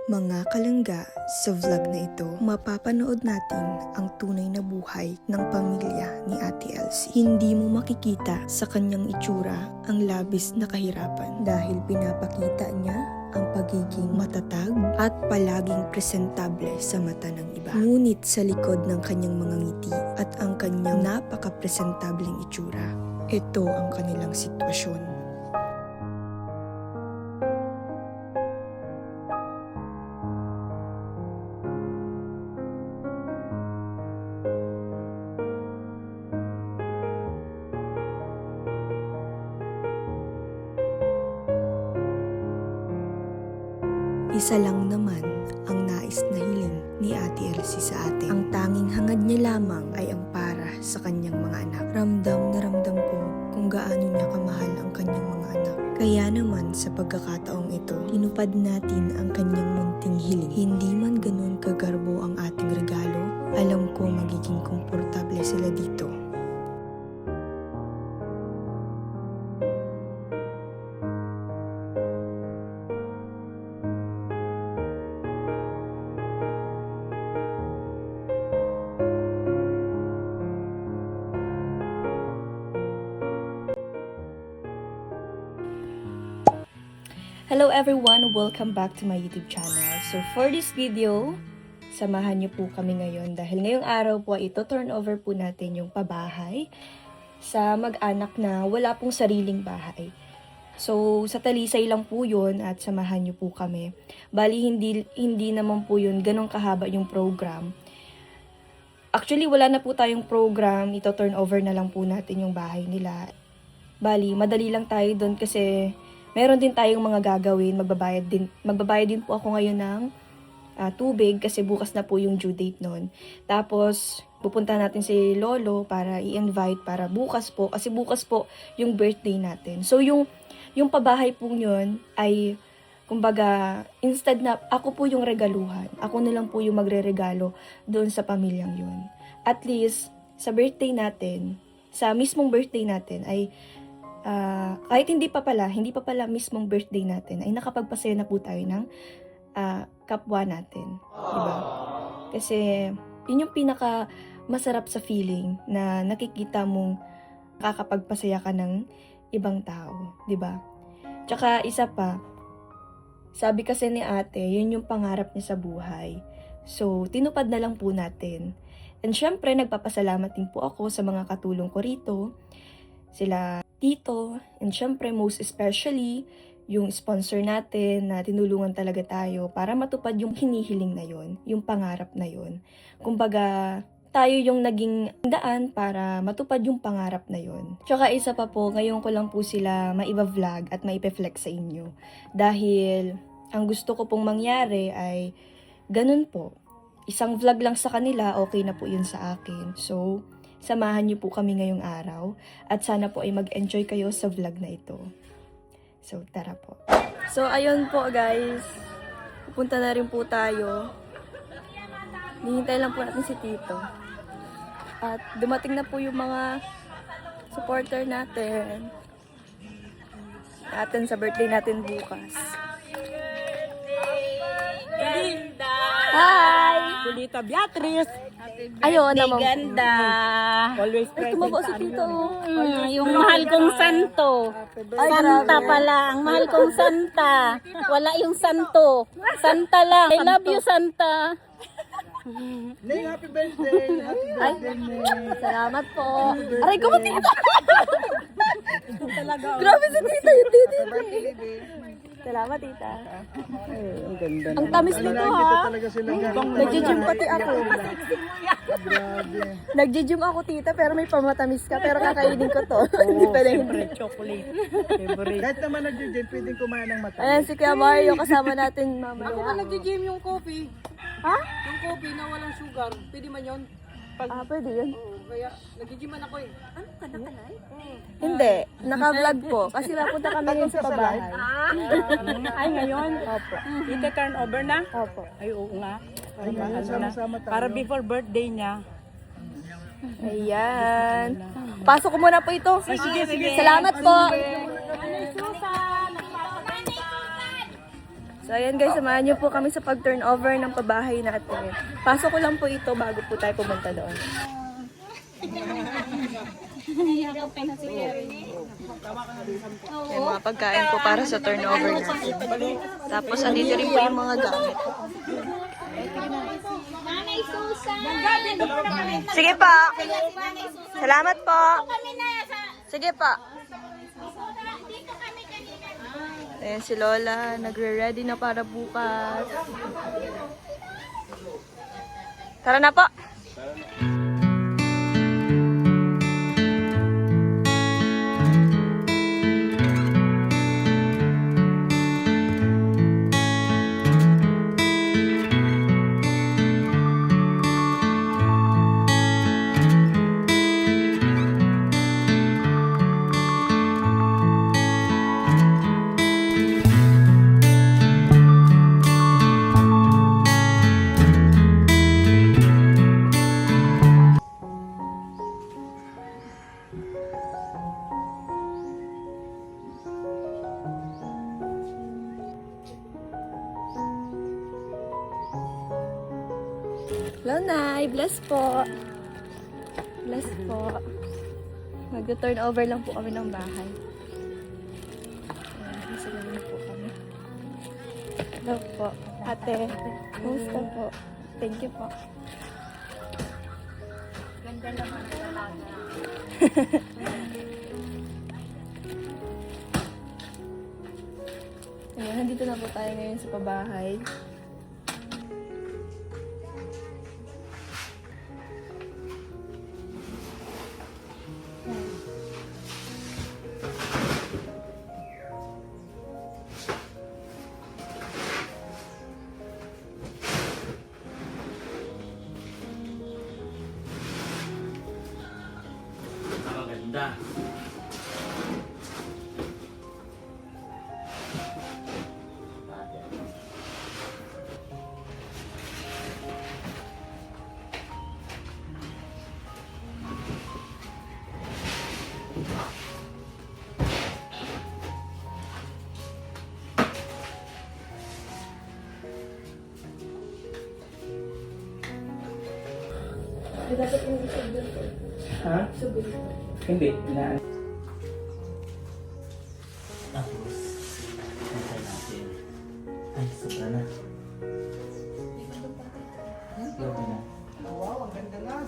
Mga kalangga, sa vlog na ito, mapapanood natin ang tunay na buhay ng pamilya ni Ate Elsie. Hindi mo makikita sa kanyang itsura ang labis na kahirapan dahil pinapakita niya ang pagiging matatag at palaging presentable sa mata ng iba. Ngunit sa likod ng kanyang mga ngiti at ang kanyang napaka-presentableng itsura, ito ang kanilang sitwasyon. Isa lang naman ang nais na hiling ni Ate Elsie sa atin. Ang tanging hangad niya lamang ay ang para sa kanyang mga anak. Ramdam na ramdam ko kung gaano niya kamahal ang kanyang mga anak. Kaya naman sa pagkakataong ito, tinupad natin ang kanyang munting hiling. Hindi man ganun kagarbo ang ating regalo, alam ko magiging komportable sila dito. Hello everyone! Welcome back to my YouTube channel. So for this video, samahan niyo po kami ngayon dahil ngayong araw po ito turn over po natin yung pabahay sa mag-anak na wala pong sariling bahay. So sa Talisay lang po yun at samahan niyo po kami. Bali hindi naman po yun ganong kahaba yung program. Actually wala na po tayong program, ito turn over na lang po natin yung bahay nila. Bali madali lang tayo doon kasi meron din tayong mga gagawin, magbabayad din po ako ngayon ng tubig kasi bukas na po yung due date nun. Tapos, pupunta natin si Lolo para i-invite para bukas po, kasi bukas po yung birthday natin. So, yung pabahay po yun ay, kumbaga, instead na ako po yung regaluhan, ako na lang po yung magre-regalo doon sa pamilyang yun. At least, sa birthday natin, sa mismong birthday natin ay, kahit hindi pa pala mismong birthday natin, ay nakapagpasaya na po tayo ng kapwa natin. Diba? Kasi, yun yung pinaka masarap sa feeling na nakikita mong kakapagpasaya ka ng ibang tao. Diba? Tsaka isa pa, sabi kasi ni ate, yun yung pangarap niya sa buhay. So, tinupad na lang po natin. And syempre, nagpapasalamat din po ako sa mga katulong ko rito. Sila tito, and syempre most especially yung sponsor natin na tinulungan talaga tayo para matupad yung hinihiling na yon, yung pangarap na yon. Kumbaga, tayo yung naging daan para matupad yung pangarap na yon. Tsaka isa pa po, ngayon ko lang po sila maiba-vlog at maipe-flex sa inyo. Dahil ang gusto ko pong mangyari ay ganun po. Isang vlog lang sa kanila, okay na po yun sa akin. So, samahan niyo po kami ngayong araw at sana po ay mag-enjoy kayo sa vlog na ito. So, tara po. So, ayun po guys. Pupunta na rin po tayo. Hinihintay lang po natin si Tito. At dumating na po yung mga supporter natin. Sa birthday natin bukas. Hi! Kulita Beatrice. Ayun naman. Ganda. Always Ay, present tumaba si sa Tito. Yung mahal kong santo. Ay, Santa grabe. pala. Ang mahal kong Santa. Wala yung santo. Santa lang. I love you, Santa. Nay, happy birthday! Happy Ay, salamat po. Aray ko, Tito! talaga. Grabe si Tita, yung Tita. Salamat, Tita. Ang ganda. Ang tamis nito, ha? Talaga sila Nag-gym pati ako. Grabe. Nag-gym ako, Tita, pero may pamatamis ka. Pero kakainin ko to. Hindi pa rin. Favorite chocolate. Favorite. Kahit naman nag-gym, pwedeng kumain ng mata. Ayan, si Kuya Mario, kasama natin mamaya. Ako pa nag-gym yung coffee. Ha? Yung coffee na walang sugar. Pwede man yun. Pwede yun. Oo, kaya nag-gym man ako eh. Ano ka na kanay? Hindi, naka-vlog po. Kasi napunta kami ngayon sa pabahay. Ay, ngayon? Opo. Ita-turn over na? Opo. Ay, oo nga. Ay, Sama-sama tayo. Para before birthday niya. Ayan. Pasok ko muna po ito. Sige. Salamat po. So ayan guys, samahan niyo po kami sa pag-turnover ng pabahay natin. Pasok ko lang po ito bago po tayo pumunta doon. May mga pagkain po para sa turnover natin. Tapos andito rin po yung mga gamit. Nanay Susan! Sige po. Salamat po. Kami na sa... Sige po. Dito kami kanina. Ayan si Lola, nagre-ready na para bukas. Tara na po. Hello, Nay. Bless po. Bless po. Mag-turnover lang po kami ng bahay. Ayan, nasa ganun po kami. Hello po. Ate, kumusta po? Thank you po. Ganda naman ang talaga. Ayan, nandito na po tayo ngayon sa pabahay. Maganda. Ha? Hindi. Tapos, nantay natin. Ay, sobra na. Gabi na. Wow, ang ganda na.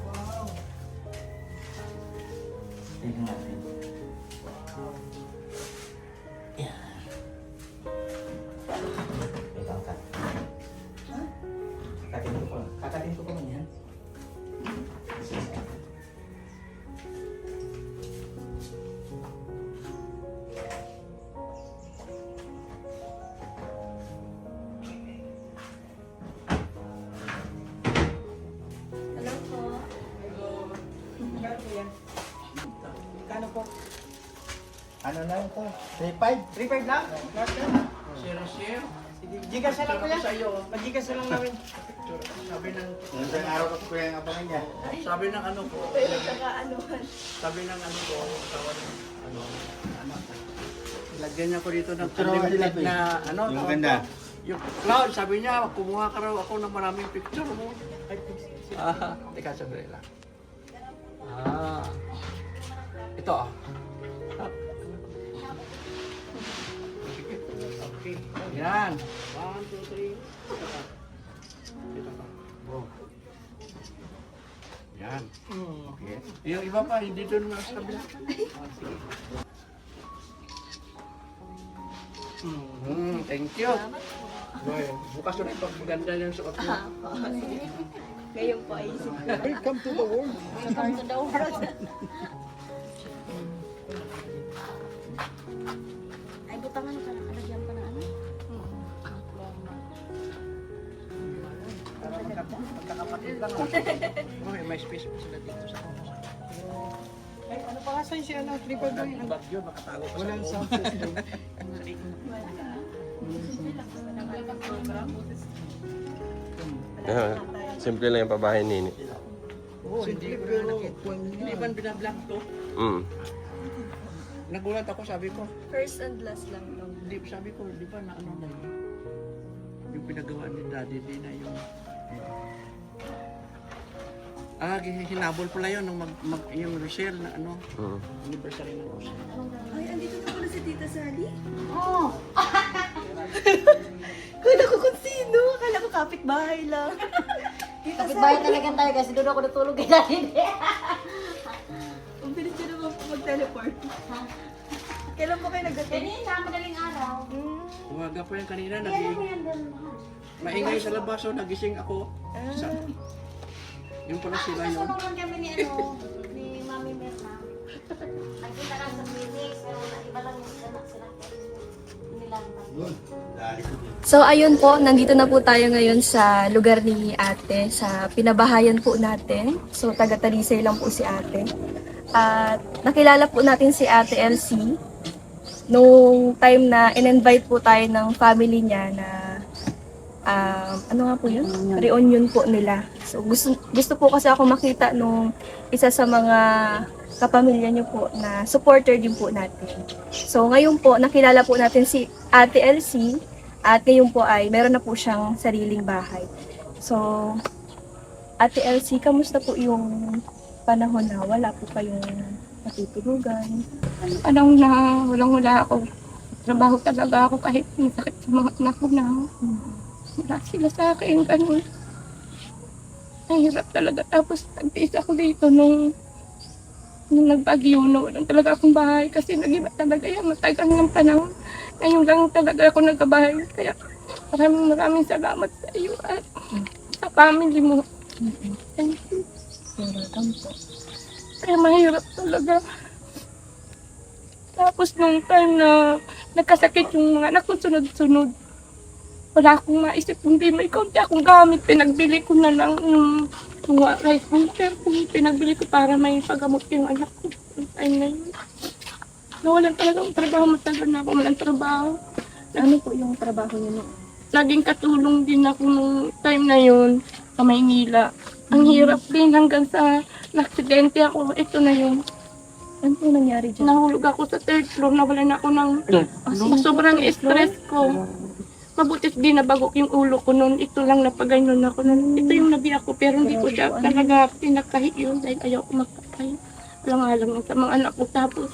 Wow. Tignan natin. Yan. Ito ang cut. Kakatin ko pa man yan. Hello po. Kano po? Ano lang ito? 3.5? 3.5 lang? Share. Sige, Gcash na lang kuya. Mag-Gcash na lang namin. Sabi ng... Isang araw ko kuya ang abangan niya. Sabi ng ano ko, sabi ng ano ko, kawan ano, lagyan niya ko dito ng unlimited na ano. Yung maganda. Yung cloud, sabi niya, kumuha ka raw ako ng maraming picture mo. Teka, sabi lang. Ito ah. Okay. Yan. 1, 2, 3. Ito pa. Bro. Yan. Okay. Yung iba pa, hindi doon na sa kabila. Thank you. Boy, bukas na ito. Maganda yung suot mo. Ngayon po ay isip. Welcome to the world. Welcome to the world. Ay, butangan ka na. Kalagyan pa na ano? Para magkakapatid lang. Okay, may space pa sila dito sa Ay, ano pa kasi si ano? 3.5 lang yan. bagyo, makatago pa sa Walang loob. sound system. Simple lang yung pabahay nini. Oo, hindi ko na nakita. Hindi man binablock to. Mm. Nagulat ako, sabi ko. First and last lang. Hindi, sabi ko, di ba na ano na yun? Yung pinagawa ni Daddy, di na yung... hinabol pala yun, nung yung Rochelle na ano, anniversary ng Rochelle. Ay, andito na pala si Tita Sally. Oh, Kala ko kung sino. Kala ko kapitbahay lang. Tita kapitbahay talaga tayo kasi doon ako natulog kay Daddy. Ang bilis niyo naman po mag-teleport. Kailan po kayo nag-attend? Kanina, madaling araw. Umaga po yan kanina, Kaya lang yan doon. maingay sa labas, so nagising ako. Yung pala sila yun. Kasunungan kami ni Mami Mirna. Nagkita lang sa Phoenix, pero iba lang yung anak sila. So ayun po, nandito na po tayo ngayon sa lugar ni ate, sa pinabahayan po natin. So taga Talisay lang po si ate. At nakilala po natin si ate Elsie nung time na in-invite po tayo ng family niya na ano nga po yun? Reunion po nila. So gusto po kasi ako makita nung isa sa mga kapamilya niyo po na supporter din po natin. So ngayon po, nakilala po natin si Ate Elsie at ngayon po ay meron na po siyang sariling bahay. So, Ate Elsie, kamusta po yung panahon na wala po kayong matutulugan? Anong na walang-wala ako. Trabaho talaga ako kahit may sakit sa mga anak ko na. Wala sila sa akin, ganun. Ang hirap talaga. Tapos nagtiis ako dito nung nagbagyo na walang talaga akong bahay kasi nag-iba talaga yan. Matagal ng panahon. Ngayon lang talaga ako nagkabahay. Kaya maraming salamat sa iyo at sa family mo. Thank you. Welcome po. Kaya mahirap talaga. Tapos nung time na nagkasakit yung mga anak ko sunod-sunod, wala akong maisip kundi may konti akong gamit. Pinagbili ko na lang yung mga rice cooker kung pinagbili ko para may paggamot yung anak ko. Yung time na yun. Nawalan talaga ang trabaho. Matagal na ako walang trabaho. Ano po yung trabaho niyo? Naging katulong din ako nung time na yun sa Maynila. Ang hirap din hanggang sa naksidente ako. Ito na yun. Ano po nangyari dyan? Nahulog ako sa third floor. Nawalan ako ng sobrang stress ko. Mabuti di nabagok yung ulo ko noon. Ito lang napagano'n ako noon. Ito yung nabiyak ko pero hindi ko siya talaga pinakahi yun dahil ayaw ko magpakahi. Alang-alang sa mga anak ko. Tapos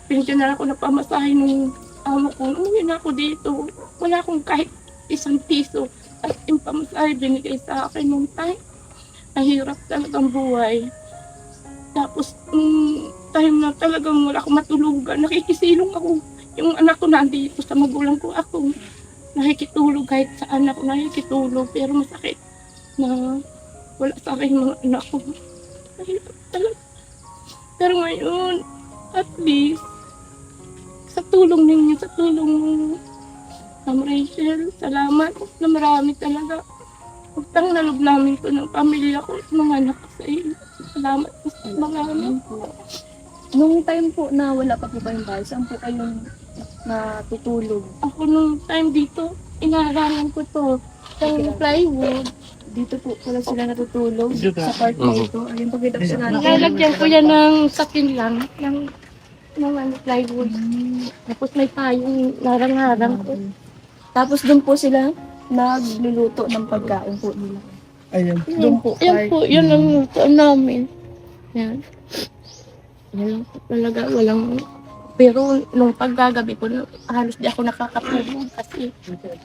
pinigyan na ako na pamasahe nung amo ko. Umuwi na ako dito. Wala akong kahit isang piso. At yung pamasahe binigay sa akin nung time. Nahirap talagang buhay. Tapos time na talagang wala akong matulugan. Nakikisilong ako. Yung anak ko nandito sa magulang ko ako. Nakikitulog kahit saan ako nakikitulog. Pero masakit na wala sa akin yung mga anak ko. Nahirap talaga. Pero ngayon, at least, sa tulong ninyo, sa tulong mo, Ma'am Rachel, salamat na marami talaga. Utang na loob namin to ng pamilya ko at mga anak ko sa iyo. Salamat sa mga anak ko. Nung time po na wala pa po kayong bahay, saan po kayong natutulog? Ako nung time dito, inaaralan ko to. Sa plywood. Dito po pala sila natutulog sa part na ito. Ayun, pagkita po sila. Nilalagyan ko yan ng sakin lang, ng plywood. Tapos may payong narang-harang ko. Tapos doon po sila nagluluto ng pagkain po nila. Ayun. Doon po. Yan po, yan ang lutoan namin. Yan. Yan lang po talaga, walang... Pero nung paggagabi ko, halos di ako nakakatulog kasi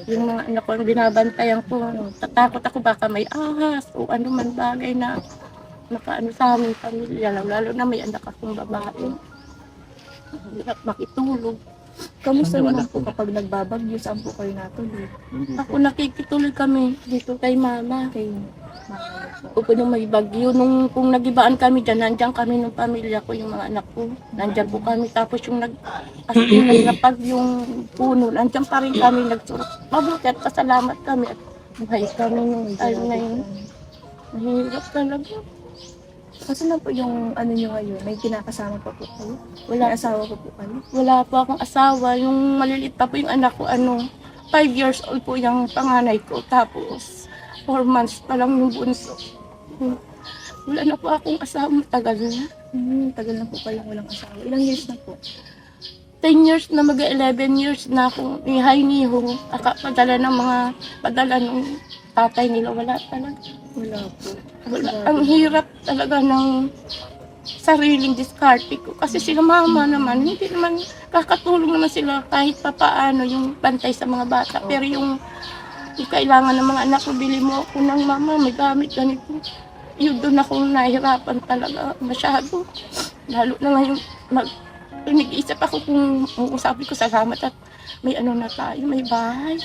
yung mga anak ko ang binabantayan ko. Tatakot ako baka may ahas o ano man bagay na nakaano sa aming pamilya. Lalo na may anak akong babae. Hirap makitulog. Kamusta naman po kapag nagbabagyo? Saan po kayo natulog? Ako nakikitulog kami dito kay mama. Kay Opo nung may bagyo, kung nagibaan kami dyan, nandyan kami ng pamilya ko, yung mga anak ko. Nandyan po kami, tapos yung napag yung puno, nandyan pa rin kami nagsurok. Mabuti at pasalamat kami at buhay kami nung time na yun. Mahirap talaga. Kasi na po yung ano nyo ngayon, may kinakasama pa po kayo? Wala, May asawa po kayo? wala po akong asawa. Yung maliliit pa po yung anak ko, 5 years old po yung panganay ko. Tapos 4 months pa lang yung bunso. Wala na po akong asawa, tagal na. Tagal na po kayong walang asawa. Ilang years na po? 10 years na mag-11 years na akong nihay-niho. Padala ng padala ng tatay nila. Wala talaga. Wala po. Wala. Ang hirap talaga ng sariling diskarte ko. Kasi sila mama naman, hindi naman kakatulong naman sila kahit papaano yung bantay sa mga bata. Pero yung kailangan ng mga anak ko, bili mo ako ng mama, may gamit ganito. Yun doon ako nahihirapan talaga masyado. Lalo na ngayon, nag-iisip ako kung sabi ko salamat at may ano na tayo, may bahay.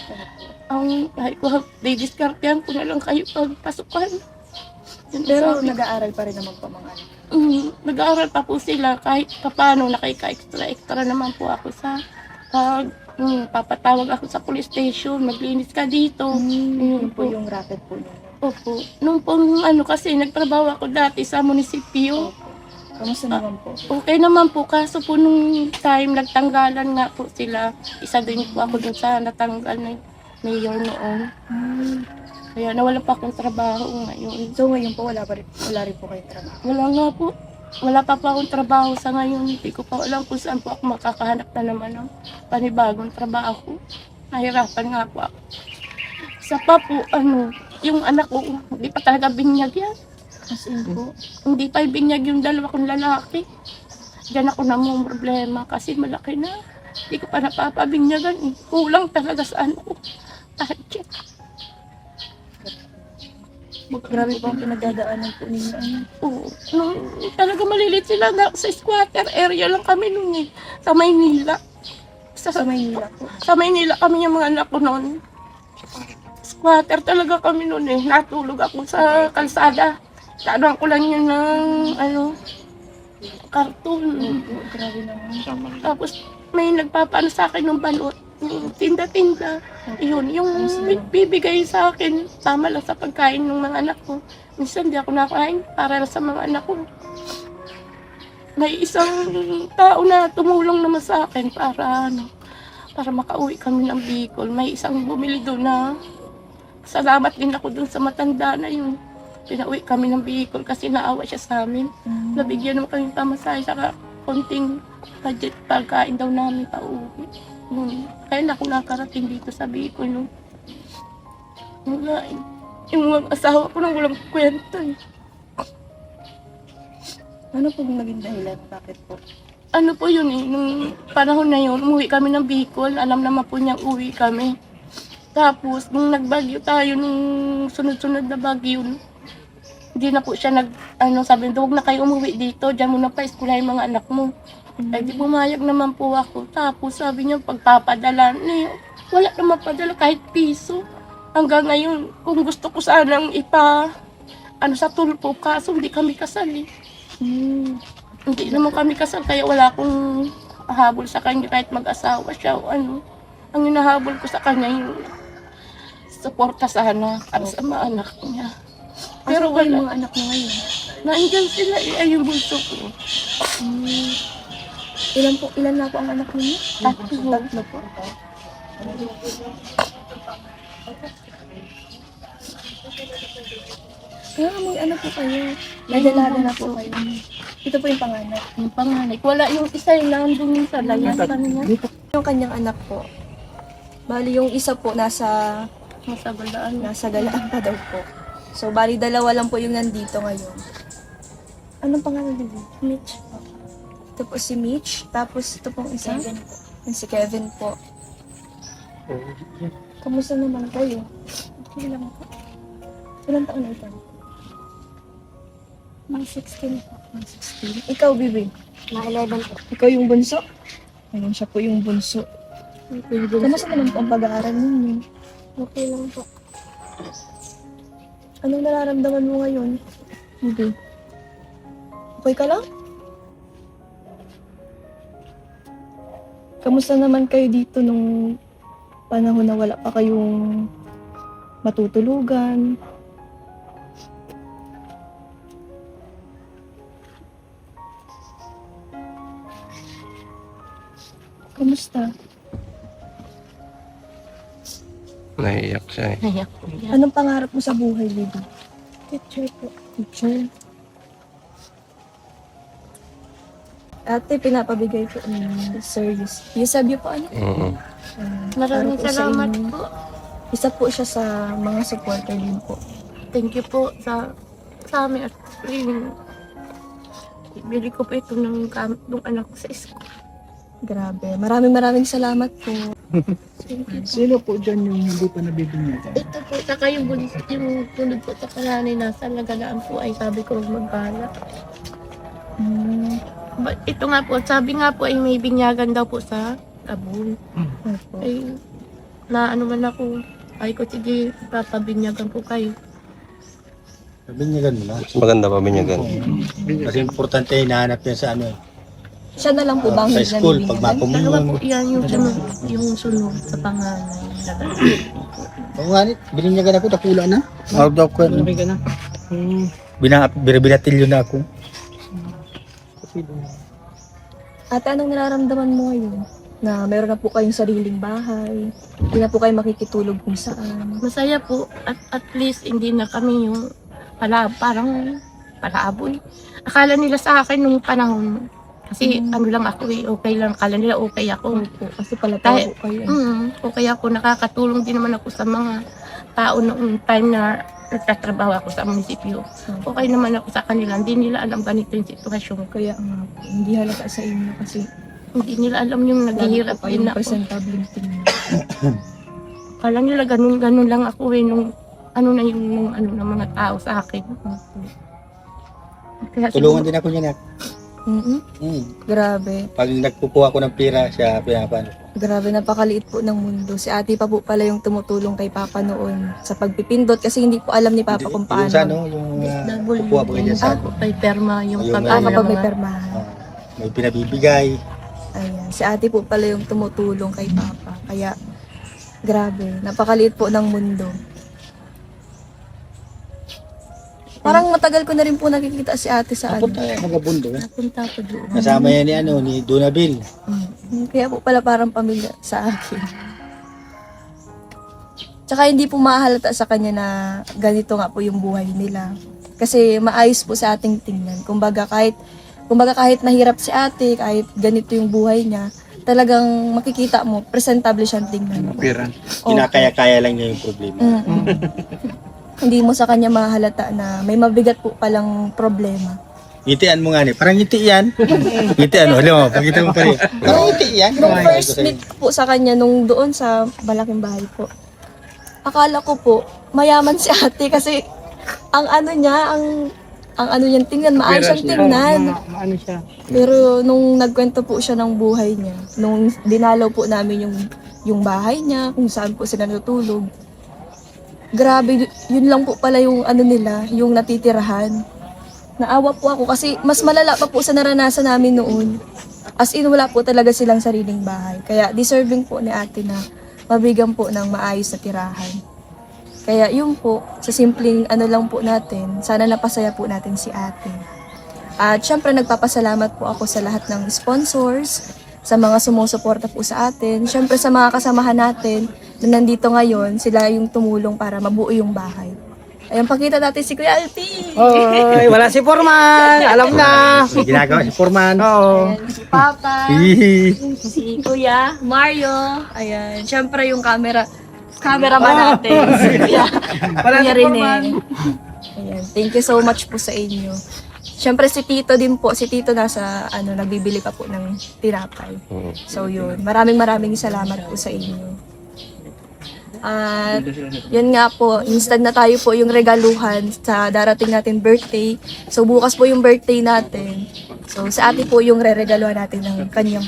Ang bahay ko, didiskartehan ko na lang kayo pagpasukan. Yun ang Pero sabi ko. nag-aaral pa rin naman po mga anak. Nag-aaral pa po sila kahit paano extra naman po ako sa pag papatawag ako sa police station, maglinis ka dito. Yun po yung racket po niyo. Opo. Nung pong kasi nagtrabaho ako dati sa munisipyo. Kamusta naman po? Okay naman po, kaso po nung time nagtanggalan nga po sila, isa din po ako dun sa natanggal na mayor noon. Kaya nawala pa akong trabaho ngayon. So ngayon po wala rin po kayong trabaho. Wala nga po. Wala pa akong trabaho sa ngayon. Hindi ko pa alam kung saan po ako makakahanap na naman ng panibagong trabaho. Nahirapan nga po ako. Sa pa po, yung anak ko, hindi pa talaga binyag yan. As in po. Hindi pa binyag yung dalawa kong lalaki. Diyan ako namang problema kasi malaki na. Hindi ko pa napapabinyagan. Kulang talaga sa budget. Grabe po ang pinagdadaanan po ninyo. Oo. Nung talaga malilit sila sa squatter area lang kami noon sa Maynila. Sa Maynila po. Sa Maynila kami yung mga anak ko noon. Squatter talaga kami noon Natulog ako sa kalsada. Kaanoan ko lang yun ng karton. Grabe naman. Tapos may nagpapaano sa akin ng balot. Tinda-tinda. Yun, yung bibigay sa akin, tama lang sa pagkain ng mga anak ko. Minsan di ako nakain para sa mga anak ko. May isang tao na tumulong naman sa akin para makauwi kami ng Bicol. May isang bumili doon na salamat din ako doon sa matanda na yun. Pinauwi kami ng Bicol kasi naawa siya sa amin. Nabigyan naman kami pamasahe sa konting budget pagkain daw namin pauwi. Kaya na ako nakarating dito sa Bicol. Yung mga asawa ko nang walang kwenta. Ano po yung naging dahilan? Bakit po? Ano po yun nung panahon na yun, umuwi kami ng Bicol, alam naman po niyang uwi kami. Tapos, nung nagbagyo tayo, nung sunod-sunod na bagyo, hindi na po siya sabi, huwag na kayo umuwi dito, dyan muna pa eskulahin yung mga anak mo. Ay, di pumayag naman po ako. Tapos, sabi niya, pagpapadala, wala naman padala kahit piso. Hanggang ngayon, kung gusto ko sanang sa tulpo, kaso hindi kami kasal Hindi naman kami kasal, kaya wala akong habol sa kanya kahit mag-asawa siya o Ang hinahabol ko sa kanya yung suporta sana para sa mga anak niya. Pero Pero yung wala. mga anak mo ngayon? Nandiyan sila ay yung bunso ko. Ilan na po ang anak niyo? Tatlo po. Kaya may ano po kayo? May dalaga na po kayo. Ito po yung panganak. Yung panganay. Wala yung isa yung nandun sa layasan niya. Yung kanyang anak po. Bali yung isa po nasa Nasa galaan pa daw po. So bali dalawa lang po yung nandito ngayon. Anong pangalan nila? Mitch. Ito po si Mitch. Tapos ito pong isa. Yung si Kevin po. Kamusta naman kayo? Okay lang po. Ilang taon na ito? Mga 16 po. 16. Ikaw, Bibi? Na 11 po. Ikaw yung bunso? Ayun, siya po yung bunso. Kamusta naman po ang pag-aaral ninyo? Okay lang po. Anong nararamdaman mo ngayon? Bibi? Okay ka lang? Kamusta naman kayo dito nung panahon na wala pa kayong matutulugan? Kamusta? Naiiyak siya eh. Nayak po yan. Anong pangarap mo sa buhay, Bibi? Teacher po. Teacher. Ate, pinapabigay po ni Sir Eusebio po ano? Maraming Para po sa salamat inyo. po. Isa po siya sa mga supporter din po. Thank you po sa amin at bili ko po ito ng gamit ng anak ko sa school. Grabe. Maraming salamat po. Sino po dyan yung hindi pa nabibinyagan? Ito po, saka yung bulis, yung tulog po sa kananay nasa lagalaan po ay sabi ko magbala. Ito nga po, sabi nga po ay may binyagan daw po sa Kabul. Opo. Ay, na ano man ako, ay ko sige, papabinyagan po kayo. Binyagan mo lang. Maganda pa binyagan. Kasi importante hinahanap yan sa ano eh. Siya na lang po bang Sa school, pag Dalawa mapumungan. po yan yung sunod sa panganay. Oo nga, binyagan ako, nakula na. Out of ko. Ka na? Binatilyo na ako. Ate, anong nararamdaman mo ngayon? Na meron na po kayong sariling bahay, hindi na po kayo makikitulog kung saan. Masaya po at least hindi na kami yung parang palaboy. Akala nila sa akin nung panahon, kasi ano lang ako okay lang. Akala nila okay ako. Opo, kasi pala Dahil- po kayo. Okay ako, nakakatulong din naman ako sa mga tao noong time na nagtatrabaho ako sa munisipyo. Okay naman ako sa kanila, hindi nila alam ganito yung sitwasyon. Kaya nga po, hindi halata sa inyo kasi Hindi nila alam yung lagi naghihirap po din kayong ako. presentable tingin. Akala nila ganun lang ako nung ano na yung ng mga tao sa akin. Kaya Tulungan din ako niya na. Grabe. Pag nagpupuha ako ng pera, siya pinapano. Grabe, napakaliit po ng mundo. Si ate pa po pala yung tumutulong kay Papa noon sa pagpipindot kasi hindi po alam ni Papa kung Yung sa paano. ano, yung double pupuha po ganyan sa ano. may perma yung Yung pag Kapag may mga- permahan. May pinabibigay. Ayan. Si ate po pala yung tumutulong kay Papa. Kaya, grabe. Napakaliit po ng mundo. Parang matagal ko na rin po nakikita si ate sa ano. Punta magabundo. Napunta ko doon. Kasama yan ni Donabil. Kaya po pala parang pamilya sa akin. Tsaka hindi po mahalata sa kanya na ganito nga po yung buhay nila. Kasi maayos po sa ating tingnan. Kumbaga kahit mahirap si ate, kahit ganito yung buhay niya, talagang makikita mo, presentable siyang tingnan. Pera. Kinakaya-kaya lang niya yung problema. Hindi mo sa kanya mahalata na may mabigat po palang problema. Ngitian mo nga ni. Parang ngiti yan. Ngitian mo. Alam mo, pagkita mo pa rin. Parang ngiti yan. Nung first meet po sa kanya, nung doon sa malaking bahay po, akala ko po, mayaman si ate kasi ang ano niya, ang ano niyang tingnan, maayos siyang tingnan. Maano siya? Pero nung nagkwento po siya ng buhay niya, nung dinalaw po namin yung bahay niya, kung saan po sila natutulog, grabe, yun lang po pala yung ano nila, yung natitirahan. Naawa po ako kasi mas malala pa po sa naranasan namin noon. As in, wala po talaga silang sariling bahay. Kaya deserving po ni ate na mabigyan po ng maayos na tirahan. Kaya yun po, sa simpleng ano lang po natin, sana napasaya po natin si ate. At syempre nagpapasalamat po ako sa lahat ng sponsors, sa mga sumusuporta po sa atin, syempre sa mga kasamahan natin na nandito ngayon, sila yung tumulong para mabuo yung bahay. Ayun, pakita natin si Kuya Alpi. Oy, wala si Foreman. Alam na. May ginagawa si Foreman. Oo. Ayan, si Papa, Hihi. si Kuya, Mario. Ayan, syempre yung cameraman natin, si Kuya, Kuya Rene. Ayan, thank you so much po sa inyo. Syempre si Tito din po, si Tito nasa nagbibili pa po ng tinapay. So yun, maraming salamat po sa inyo. At yun nga po, instant na tayo po yung regaluhan sa darating natin birthday. So bukas po yung birthday natin. So sa ate po yung re-regaluhan natin ng kanyang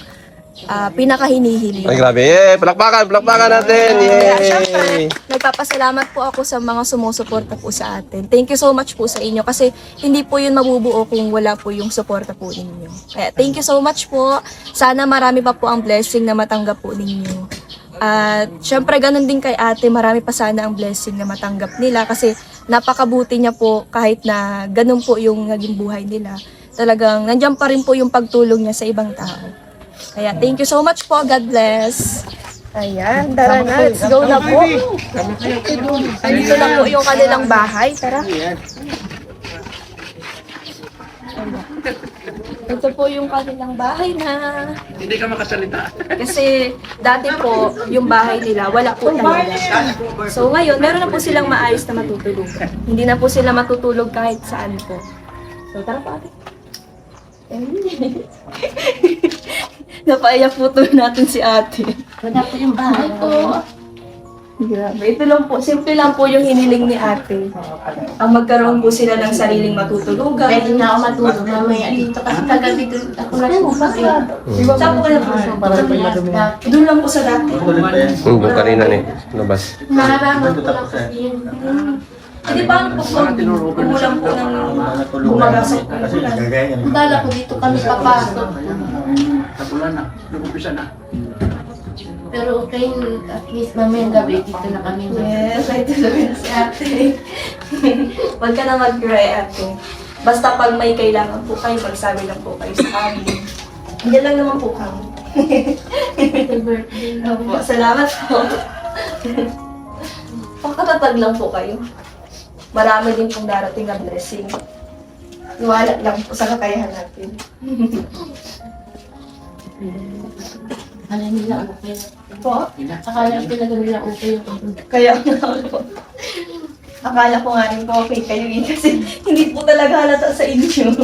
pinakahinihiling. Ay, grabe. Palakpakan natin. Kaya syempre, Yay! nagpapasalamat po ako sa mga sumusuporta po sa atin. Thank you so much po sa inyo kasi hindi po yun mabubuo kung wala po yung suporta po ninyo. Kaya thank you so much po. Sana marami pa po ang blessing na matanggap po ninyo. At syempre ganun din kay ate, marami pa sana ang blessing na matanggap nila kasi napakabuti niya po kahit na ganun po yung naging buhay nila. Talagang nandiyan pa rin po yung pagtulong niya sa ibang tao. Kaya thank you so much po. God bless. Ayan, tara na. Let's go na po. Andito na po yung kanilang bahay. Tara. Ito po yung kanilang bahay na. Hindi ka makasalita. Kasi dati po, yung bahay nila, wala po talaga. So ngayon, meron na po silang maayos na matutulugan. Hindi na po sila matutulog kahit saan po. So tara po ate. Napaiyak po to natin si ate. Wala po yung bahay ko. Grabe. Ito lang po, simple lang po yung hiniling ni ate. Ang magkaroon po sila ng sariling matutulugan. Pwede na ako matulog mamaya dito kasi kagabi doon ako natulog eh. Saan po kayo po? Doon lang po sa dati. Doon kanina ni. Labas. Nararamdaman ko lang kasi yun. Hindi paano po kung kumulang po ng bumagasok po Kasi ulan? gagaya yan. Dala ko dito kami papasok. Tapulan na. Lumupisa na. Pero okay, at least mamayang gabi dito na kami. Yes, ay tuloy na si ate. Huwag ka na mag-cry ate. Basta pag may kailangan po kayo, magsabi lang po kayo sa amin. Hindi lang naman po kami. Happy birthday. Opo, salamat po. Pakatatag lang po kayo. Marami din pong darating na blessing. Iwala lang po sa kakayahan natin. Akala nila okay. Po? Akala nila okay yung Kaya po. Akala ko nga rin po okay kayo eh, kasi hindi po talaga halata sa inyo.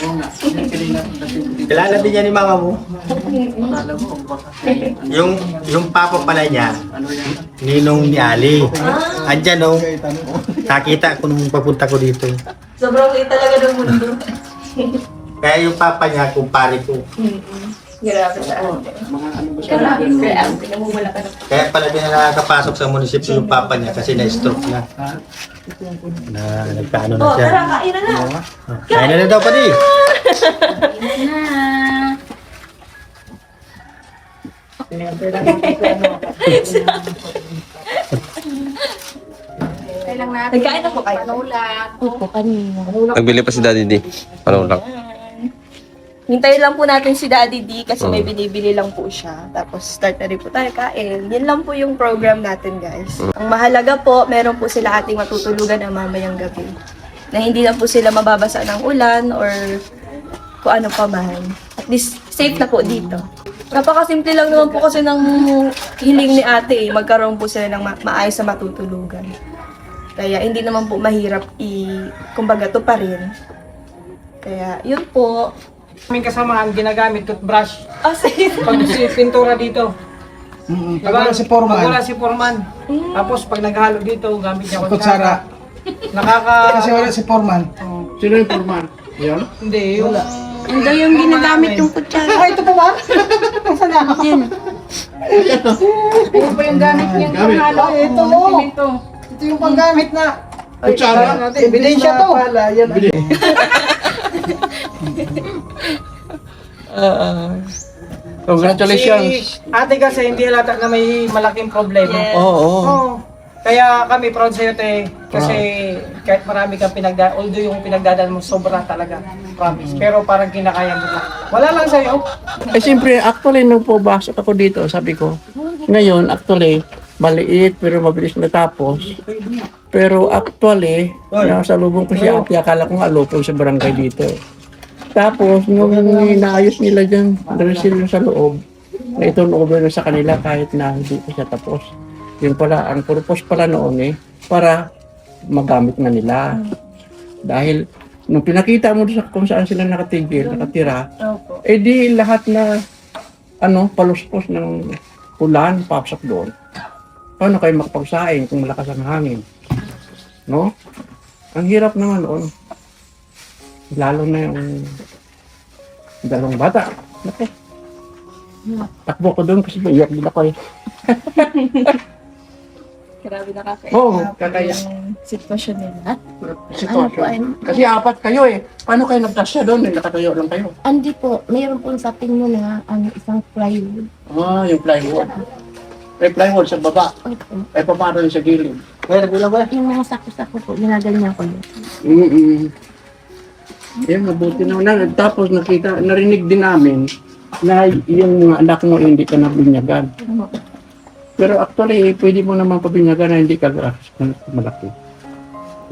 Oo nga. Yung kanina natin. Kilala din niya ni mama mo. Alam mo, baka. Yung papa pala niya, Ano yan? ninong ni Ali. Andyan oh. Nakita ko nung papunta ko dito. Sobrang liit talaga ng mundo. Kaya yung papa niya, kumpare ko. Grabe sa ate. Mga ano ba sa Grabe sa ate. Namumula ka na. Kaya pala din na nakakapasok sa munisipyo yung papa niya kasi na-stroke na. Na nagkaano na Oh, siya. tara, kain na na. Kaya na daw pa di. Nagkain na po kayo. Opo, kanina. Nagbili pa si Daddy D. Ano lang. Hintayin lang po natin si Daddy D kasi may binibili lang po siya. Tapos start na rin po tayo kain. Yan lang po yung program natin, guys. Ang mahalaga po, meron po sila ating matutulugan na mamayang gabi. Na hindi na po sila mababasa ng ulan or kung ano pa man. At least, safe na po dito. Napakasimple lang naman po kasi ng hiling ni ate eh. Magkaroon po sila ng maayos na matutulugan. Kaya hindi naman po mahirap kumbaga to pa rin. Kaya yun po. Aming kasamahan, ginagamit toothbrush. Sige. Pag si pintura dito. Pag wala si Foreman. Pag wala si Foreman. Tapos pag naghalo dito, gamit niya Kutsara. Kasi wala si Foreman. Sino yung forman? Yan? Hindi, yung... Ando yung ginagamit yung kutsara. Ah, ito pa ba? Yan. Ito pa yung gamit niyang panghalo. Ito. Ito yung panggamit na... Kutsara? Ebidensya to. Congratulations. Si ate kasi hindi halata na may malaking problema. Yes. Oo. Oo. Kaya kami proud sa'yo, te. Kasi kahit marami kang although yung pinagdadaan mo sobra talaga. Promise. Pero parang kinakaya mo na. Wala lang sa'yo. Eh siyempre, actually, nung pabasok ako dito, sabi ko, ngayon, actually, maliit pero mabilis natapos. Pero actually, nakasalubong ko si ate, akala ko nga local sa barangay dito. Tapos, nung inaayos nila dyan, sila sa loob, na i-turn over na sa kanila kahit na hindi pa siya tapos. Yun pala, ang purpose pala noon para magamit na nila. Dahil, nung pinakita mo sa kung saan sila nakatira, Opo. di lahat na, paluspos ng ulan, papsak doon. Paano kayo makapagsaing kung malakas ang hangin? No? Ang hirap naman noon. Lalo na yung dalawang bata. Naku. Takbo ko doon kasi iyak din ako eh. Grabe nakakaiyak. Oo, kakaya. Yung sitwasyon nila. Sitwasyon. Kasi apat kayo eh. Paano kayo nagtasya doon? Nakatayo lang kayo. Andi po, mayroon po sa pinyo na isang plywood. Ah, yung plywood. May plywood sa baba. Opo. Ay, paano rin sa gilid. Yung mga sako-sako po, ginaganyan ko yun. Yan, mabuti naman. Tapos narinig din namin na yung mga anak mo hindi ka nabinyagan. Pero actually, pwede mo naman pabinyagan na hindi ka malaki.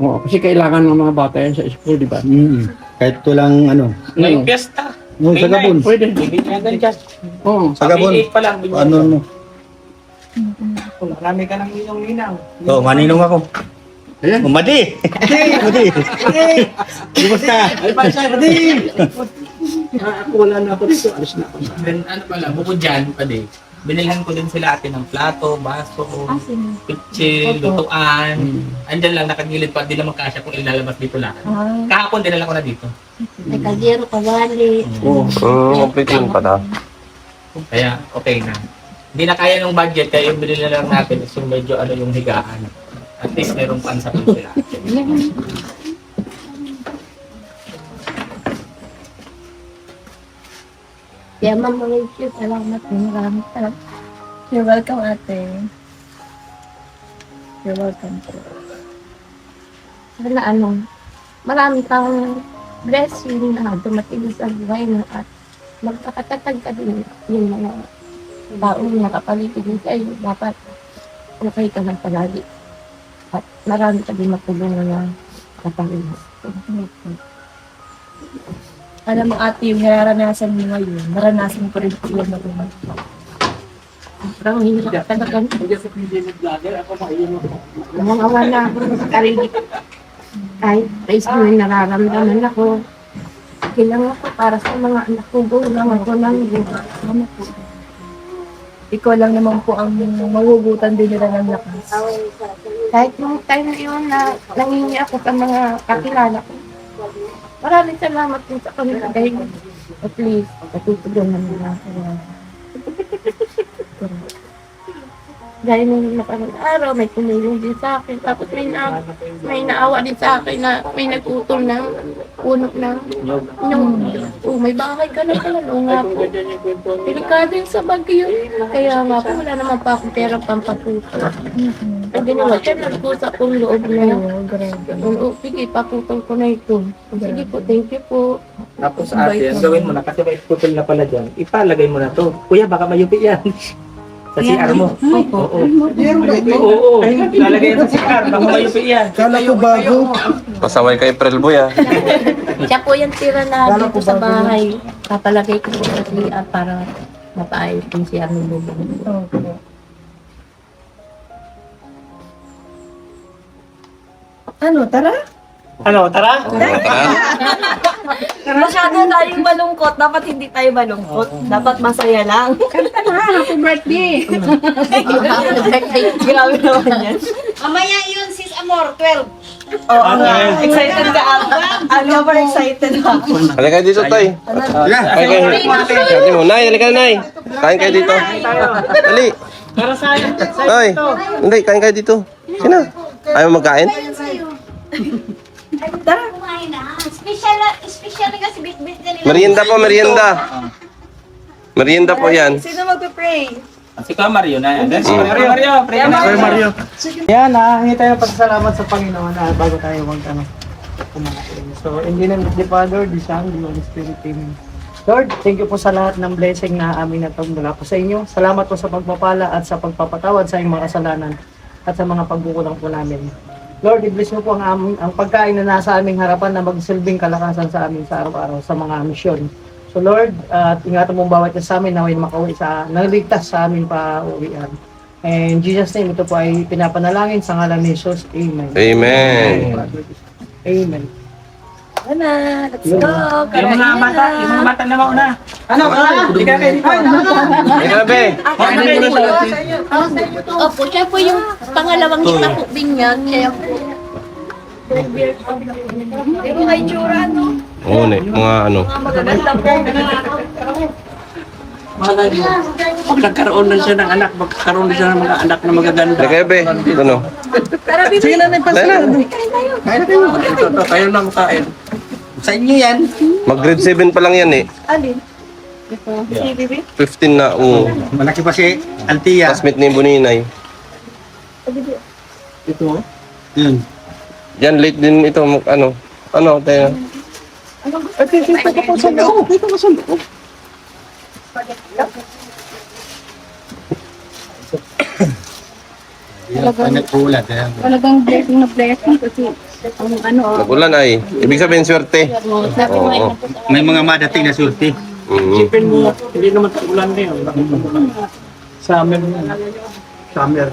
Oo, kasi kailangan ng mga bata yan sa school, di ba? Kahit walang ano. Ngayong Fiesta. Nung sa Gabon. Pwede. Bibigyan dyan. Oo. Sa Gabon. Pa lang. Ano. Marami ka ng ninong-ninang. Oo, maninong ako. Ayan. Madi! Madi! Kumusta? Ako wala na ako dito. Alis na ako. Then ano pala, bukod dyan, pwede. Binilhan ko din sila atin ng plato, baso, pitsil, lutuan. Andyan lang, nakagilid pa, di naman kasya kung ilalabas dito lang. Kahapon, dinala ko na dito. May kaldero, kawali. Oo. Complete yun pala. Kaya, okay na. Hindi na kaya ng budget, kaya yung binili na lang natin is yung medyo ano yung higaan. At least merong pansa pa sila. Kaya Ma'am Rachel, salamat po. Maraming salamat. You're welcome, ate. You're welcome po. Sana marami kang blessing na dumating sa buhay mo at magpakatatag ka din yung mga taong nakapaligid din sa'yo. Dapat okay ka lang palagi. At marami ka din matulungan na kapalin mo. Alam mo, ate, yung nararanasan mo ngayon, naranasan ko rin po yung naman. Parang hirap talaga. Hindi ako hindi nag-vlogger, ako maiinom. Nawawala ako sa sarili. Kahit praise mo yung nararamdaman ako. Kailangan ako para sa mga anak ko. Gulang ako ng ano po. Ikaw lang naman po ang mahugutan din nila ng lakas. Kahit nung time na yun na nangingi ako sa mga kakilala ko. Maraming salamat din sa kanila dahil at least natutulungan nila ako. Dahil nung nakarang araw, may tumulong din sa akin. Tapos may naawa din sa akin na may nagutol ng puno ng may bahay ka na pala. Oo nga po. Delikado yun sa bagyo. Kaya nga po, wala naman pa akong perang pampatuto. Ang ginawa, siya nagpusa kong loob na yun. Sige, paputol ko na ito. Sige po, thank you po. Tapos ate, ang gawin mo na, kasi may putol na pala dyan, ipalagay mo na to. Kuya, baka mayupi yan. Sa CR mo. Oo. Oo. Lalagay yan sa CR, baka mayupi yan. Kala ko bago. Pasaway kay April Boy ah. Siya po yung tira na dito sa bahay. Papalagay ko po sa CR para mapaayos yung CR ng lubong. Ano, tara? Ano, tara? Masyado tayong malungkot. Dapat hindi tayo malungkot. Dapat masaya lang. Happy birthday! Grabe naman yan. Mamaya yun, sis Amor, 12. Oo nga. Excited ka ata. I'm never excited ako. Halika kayo dito, Tay. Kain kayo. Kain mo. Nay, halika na, Nay. Kain kayo dito. Dali. Para sa'yo. Ay, hindi, kain kayo dito. Sino? Ayaw mo magkain? Tara. Kumain na. Special na kasi bit-bit na nila. Merienda po, merienda. Merienda po yan. Sino magpe-pray? Si Ka Mario na yan. Mario, pray ka na. Mario. Yan, hingi tayo ng pasasalamat sa Panginoon na bago tayo kumain. So, in the name of the Father, the Son, the Holy Spirit, Amen. Lord, thank you po sa lahat ng blessing na amin na mula po sa inyo. Salamat po sa pagpapala at sa pagpapatawad sa inyong mga kasalanan at sa mga pagbukulang po namin. Lord, i-bless mo po ang pagkain na nasa aming harapan na magsilbing kalakasan sa amin sa araw-araw sa mga misyon. So Lord, ingatan mo bawat isa sa amin na makauwi naligtas sa aming pauwian. And in Jesus' name, ito po ay pinapanalangin sa ngalan ni Jesus. Amen. Amen. Amen. Ano, let's go. Yung mga bata na mauna. Ano? Hindi ka kayo dito. Grabe. Opo, siya po yung pangalawang itapo binyag. Siya po. Pero may tsura, no? Oo, mga ano. Mga magaganda po. Pag nagkaroon na siya ng anak, magkakaroon na siya ng mga anak na magaganda. Halika kayo, be. Ito no. Tara, bibi. Sige na, may Dahil na. Ito, kayo lang kain. Sa inyo yan. Mag-grade 7 pa lang yan eh. Alin? Si bibi? 15 na, oo. Malaki pa si Altia. Classmate ni Buninay. Ito. Yun. Yan, late din ito. Ano, tayo. Ito po sa loob. Ito po sa loob. Talagang nag-uulad. Talagang blessing na blessing kasi Nagulan ay. Ibig sabihin swerte. Oo. May mga madating na sulti. Isipin mo, hindi naman ulan na yun. Summer na. Summer.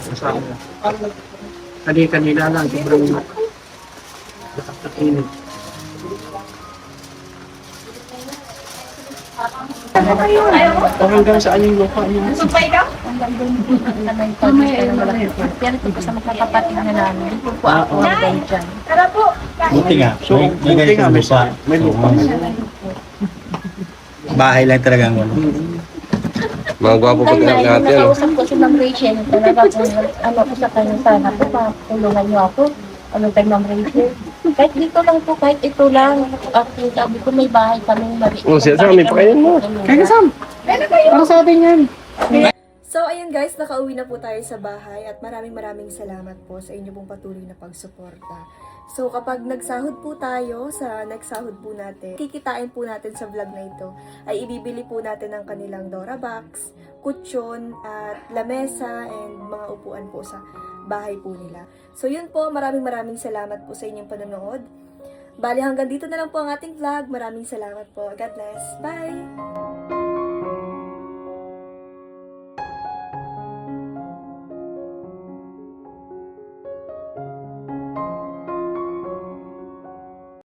Kanina lang, sobrang init. Hanggang saan yung lupa niya? Pero ito po sa magkakapatid na namin. Ito po ako nagay dyan. Buti nga. So, May buti nga, ganito lupa. may lupa. Bahay lang talaga ang ano. Mga gwapo pag Kaya lahat yan. nakausap ko si Ma'am Rachel. Talaga kung ano ko sa kanya sana po, matulungan niyo ako. Ano kay Ma'am Rachel. Kahit dito lang po, kahit ito lang. At yung sabi ko, may bahay kami maliit. Oh, siya sa amin pa kayo mo. Kaya Sam, Para sa atin yan. So, ayun guys, nakauwi na po tayo sa bahay at maraming salamat po sa inyo pong patuloy na pagsuporta. So, kapag nagsahod po tayo sa next sahod po natin, kikitain po natin sa vlog na ito, ay ibibili po natin ang kanilang Dora box, kutsyon, at lamesa, and mga upuan po sa bahay po nila. So, yun po, maraming salamat po sa inyong panonood. Bali, hanggang dito na lang po ang ating vlog. Maraming salamat po. God bless. Bye!